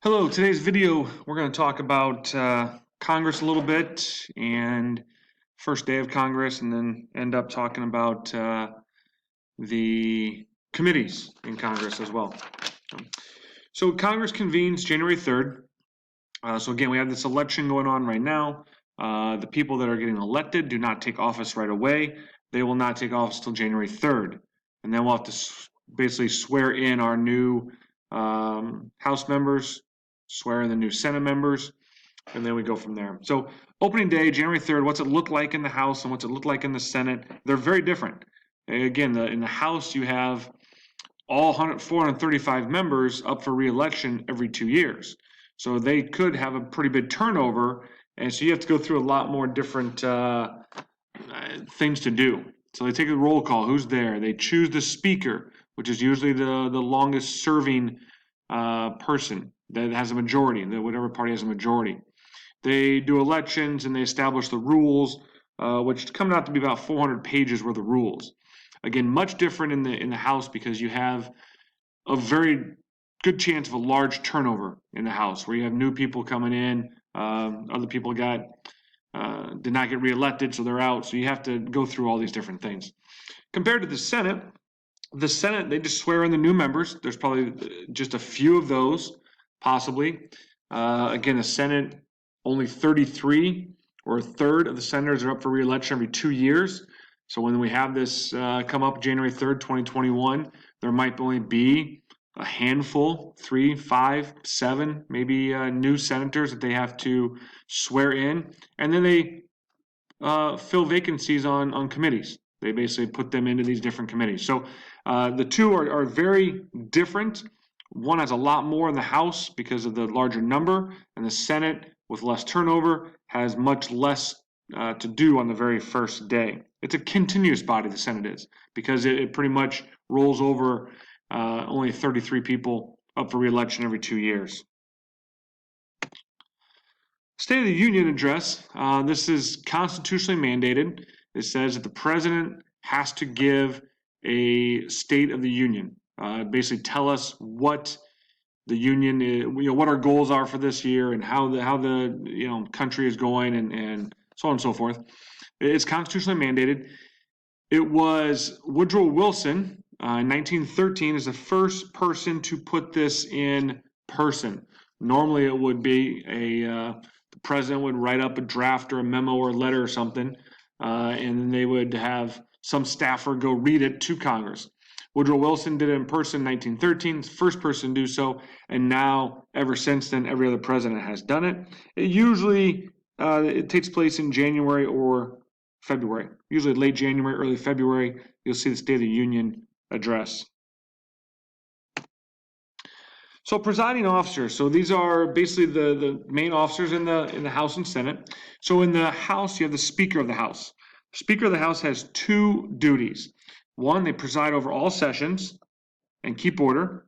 Hello, today's video we're going to talk about Congress a little bit and first day of Congress, and then end up talking about the committees in Congress as well. So Congress convenes January 3rd. So again, we have this election going on right now. The people that are getting elected do not take office right away. They will not take office till January 3rd. And then we'll have to basically swear in our new House members, swear in the new Senate members, and then we go from there. So opening day, January 3rd, what's it look like in the House and what's it look like in the Senate? They're very different. Again, in the House, you have all 435 members up for re-election every 2 years. So they could have a pretty big turnover, and so you have to go through a lot more different things to do. So they take a roll call, who's there? They choose the speaker, which is usually the longest serving person that has a majority, whatever party has a majority. They do elections and they establish the rules, which come out to be about 400 pages worth of rules. Again, much different in the House because you have a very good chance of a large turnover in the House, where you have new people coming in, other people did not get reelected, so they're out. So you have to go through all these different things. Compared to the Senate, they just swear in the new members. There's probably just a few of those, possibly. Again, the Senate, only 33 or a third of the senators are up for re-election every 2 years. So when we have this come up January 3rd, 2021, there might only be a handful, 3, 5, 7, maybe new senators that they have to swear in. And then they fill vacancies on committees. They basically put them into these different committees. So the two are very different. One has a lot more in the House because of the larger number, and the Senate, with less turnover, has much less to do on the very first day. It's a continuous body, the Senate is, because it pretty much rolls over only 33 people up for re-election every 2 years. State of the Union address, this is constitutionally mandated. It says that the president has to give a State of the Union, basically tell us what the union is, what our goals are for this year and how the country is going and so on and so forth. It's constitutionally mandated. It was Woodrow Wilson in 1913 is the first person to put this in person. Normally it would be the president would write up a draft or a memo or a letter or something, and then they would have some staffer go read it to Congress. Woodrow Wilson did it in person in 1913, first person to do so, and now, ever since then, every other president has done it. It usually it takes place in January or February. Usually late January, early February, you'll see the State of the Union address. So presiding officers, so these are basically the main officers in the House and Senate. So in the House, you have the Speaker of the House. The Speaker of the House has two duties. One, they preside over all sessions and keep order.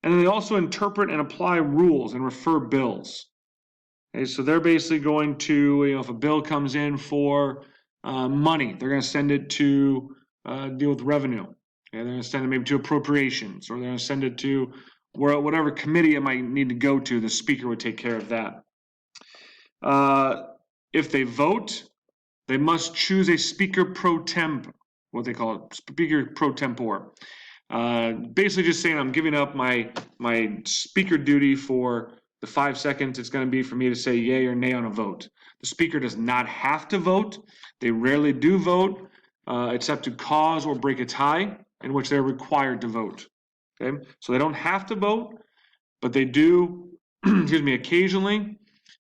And then they also interpret and apply rules and refer bills. Okay, so they're basically going to, if a bill comes in for money, they're going to send it to deal with revenue. Okay, they're going to send it maybe to appropriations, or they're going to send it to whatever committee it might need to go to. The Speaker would take care of that. If they vote, they must choose a Speaker pro temp, what they call it, Speaker pro tempore. Basically just saying I'm giving up my Speaker duty for the 5 seconds it's going to be for me to say yay or nay on a vote. The Speaker does not have to vote. They rarely do vote, except to cause or break a tie, in which they're required to vote. Okay, so they don't have to vote, but they do, occasionally,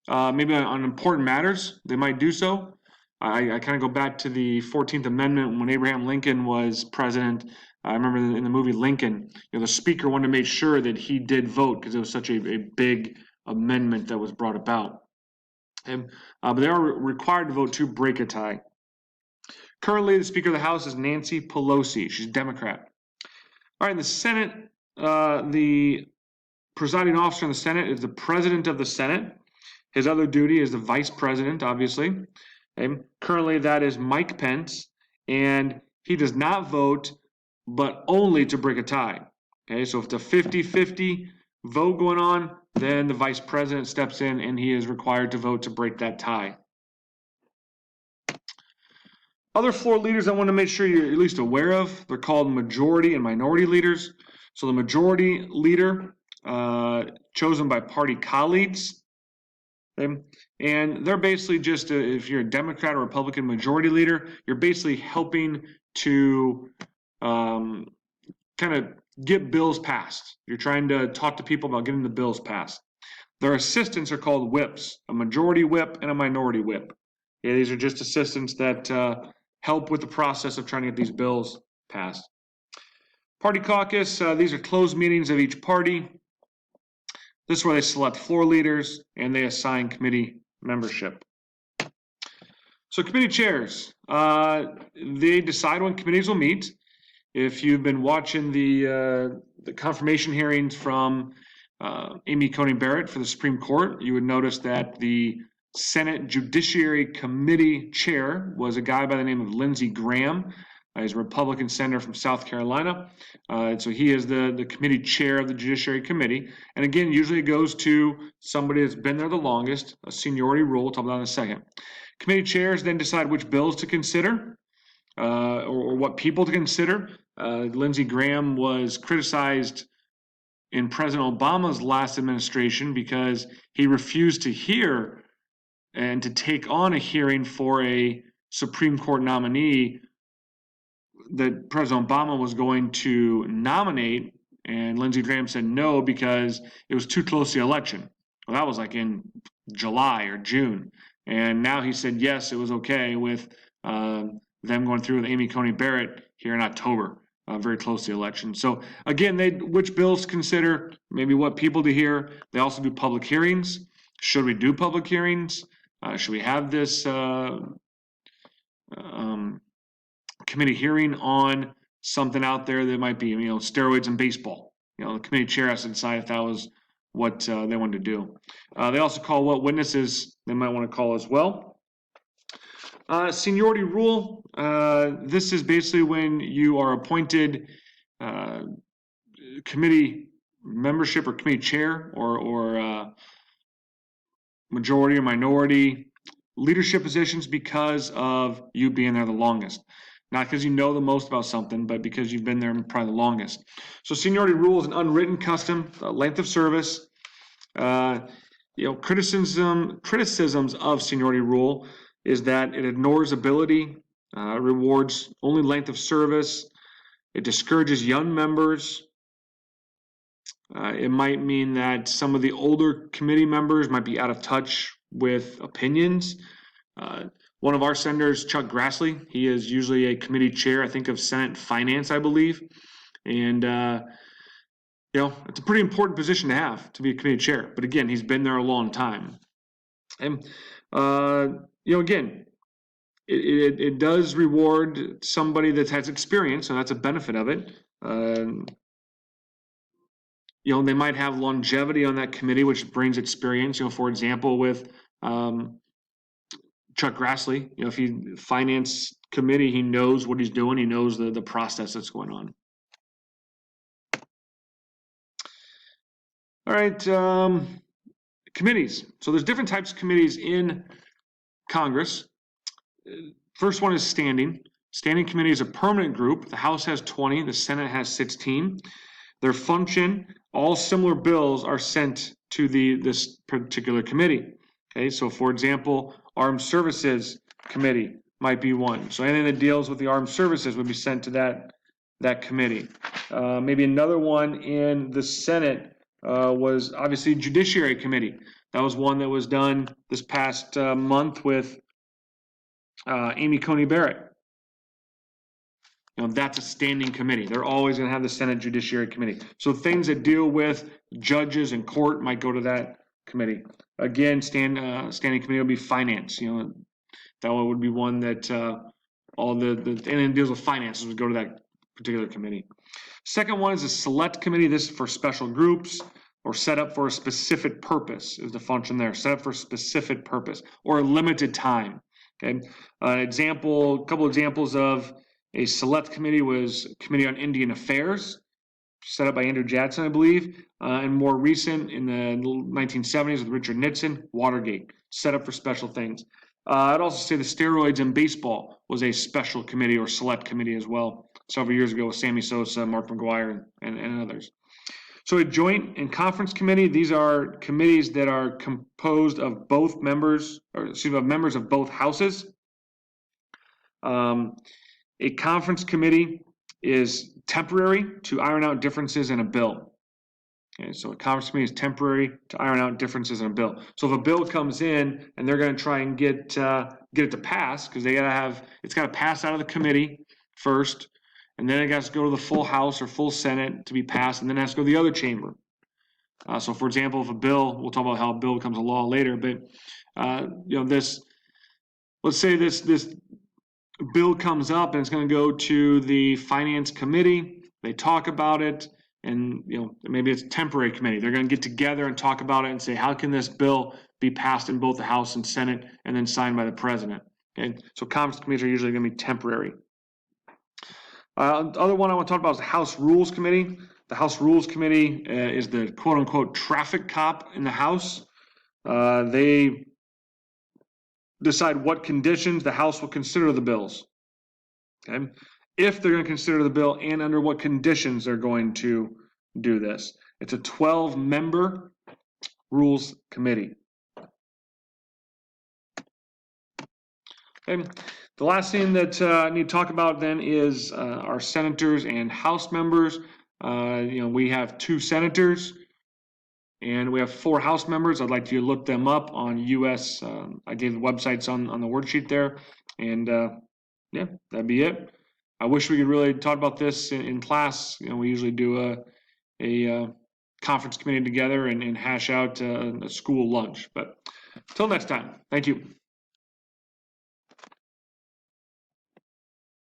maybe on important matters, they might do so. I kind of go back to the 14th Amendment when Abraham Lincoln was president. I remember in the movie Lincoln, the Speaker wanted to make sure that he did vote because it was such a big amendment that was brought about. But they are required to vote to break a tie. Currently, the Speaker of the House is Nancy Pelosi. She's a Democrat. All right, in the Senate, the presiding officer in the Senate is the President of the Senate. His other duty is the Vice President, obviously. Okay. Currently, that is Mike Pence, and he does not vote, but only to break a tie. Okay, so if it's a 50-50 vote going on, then the vice president steps in and he is required to vote to break that tie. Other floor leaders I want to make sure you're at least aware of, they're called majority and minority leaders. So the majority leader, chosen by party colleagues, okay? And they're basically just, if you're a Democrat or Republican majority leader, you're basically helping to kind of get bills passed. You're trying to talk to people about getting the bills passed. Their assistants are called whips, a majority whip and a minority whip. Yeah, these are just assistants that help with the process of trying to get these bills passed. Party caucus, these are closed meetings of each party. This is where they select floor leaders and they assign committee membership. So committee chairs, they decide when committees will meet. If you've been watching the confirmation hearings from Amy Coney Barrett for the Supreme Court, you would notice that the Senate Judiciary Committee chair was a guy by the name of Lindsey Graham. He's a Republican senator from South Carolina. So he is the committee chair of the Judiciary Committee. And again, usually it goes to somebody that's been there the longest, a seniority rule. We'll talk about that in a second. Committee chairs then decide which bills to consider or what people to consider. Lindsey Graham was criticized in President Obama's last administration because he refused to hear and to take on a hearing for a Supreme Court nominee that President Obama was going to nominate, and Lindsey Graham said no because it was too close to the election. Well, that was like in July or June, and now he said yes, it was okay with them going through with Amy Coney Barrett here in October, very close to the election. So again, which bills to consider, maybe what people to hear. They also do public hearings. Should we do public hearings? Should we have this committee hearing on something out there that might be, steroids in baseball? The committee chair has to decide if that was what they wanted to do. They also call what witnesses they might want to call as well. Seniority rule. This is basically when you are appointed committee membership or committee chair or majority or minority leadership positions because of you being there the longest. Not because you know the most about something, but because you've been there probably the longest. So seniority rule is an unwritten custom, length of service. Criticisms of seniority rule is that it ignores ability, rewards only length of service. It discourages young members. It might mean that some of the older committee members might be out of touch with opinions. One of our senators, Chuck Grassley, he is usually a committee chair, I think, of Senate Finance, I believe. And, it's a pretty important position to have, to be a committee chair. But again, he's been there a long time. And, again, it does reward somebody that has experience, and that's a benefit of it. They might have longevity on that committee, which brings experience. For example, with Chuck Grassley, if he finance committee, he knows what he's doing. He knows the process that's going on. All right, committees. So there's different types of committees in Congress. First one is standing. Standing committee is a permanent group. The House has 20, the Senate has 16. Their function, all similar bills are sent to this particular committee. Okay, so for example, Armed Services Committee might be one. So anything that deals with the armed services would be sent to that committee. Maybe another one in the Senate was obviously Judiciary Committee. That was one that was done this past month with Amy Coney Barrett. That's a standing committee. They're always going to have the Senate Judiciary Committee. So things that deal with judges and court might go to that committee. Again, standing committee will be finance. That one would be one that anything deals with finances would go to that particular committee. Second one is a select committee. This is for special groups or set up for a specific purpose is the function there. Set up for a specific purpose or a limited time. Okay. A couple examples of a select committee was Committee on Indian Affairs. set up by Andrew Jackson, I believe, and more recent in the 1970s with Richard Nixon, Watergate, set up for special things. I'd also say the steroids in baseball was a special committee or select committee as well, several years ago with Sammy Sosa, Mark McGwire, and others. So a joint and conference committee, these are committees that are composed of both members, or excuse me, of members of both houses. A conference committee is temporary to iron out differences in a bill. Okay, so a conference committee is temporary to iron out differences in a bill. So if a bill comes in and they're going to try and get it to pass, because it's got to pass out of the committee first, and then it has to go to the full House or full Senate to be passed, and then it has to go to the other chamber. So, for example, if a bill, we'll talk about how a bill becomes a law later, but let's say this bill comes up and it's going to go to the Finance Committee. They talk about it, and maybe it's a temporary committee. They're going to get together and talk about it and say, how can this bill be passed in both the House and Senate and then signed by the President? Okay, so conference committees are usually going to be temporary. Other one I want to talk about is the House Rules Committee. The House Rules Committee is the quote-unquote traffic cop in the House. They decide what conditions the House will consider the bills. Okay, if they're going to consider the bill and under what conditions they're going to do this. It's a 12-member Rules Committee. Okay. The last thing that I need to talk about then is our senators and House members. We have 2 senators and we have 4 House members. I'd like you to look them up on US. I gave the websites on the worksheet there, and yeah, that'd be it. I wish we could really talk about this in class. We usually do a conference committee together and hash out a school lunch. But until next time, thank you.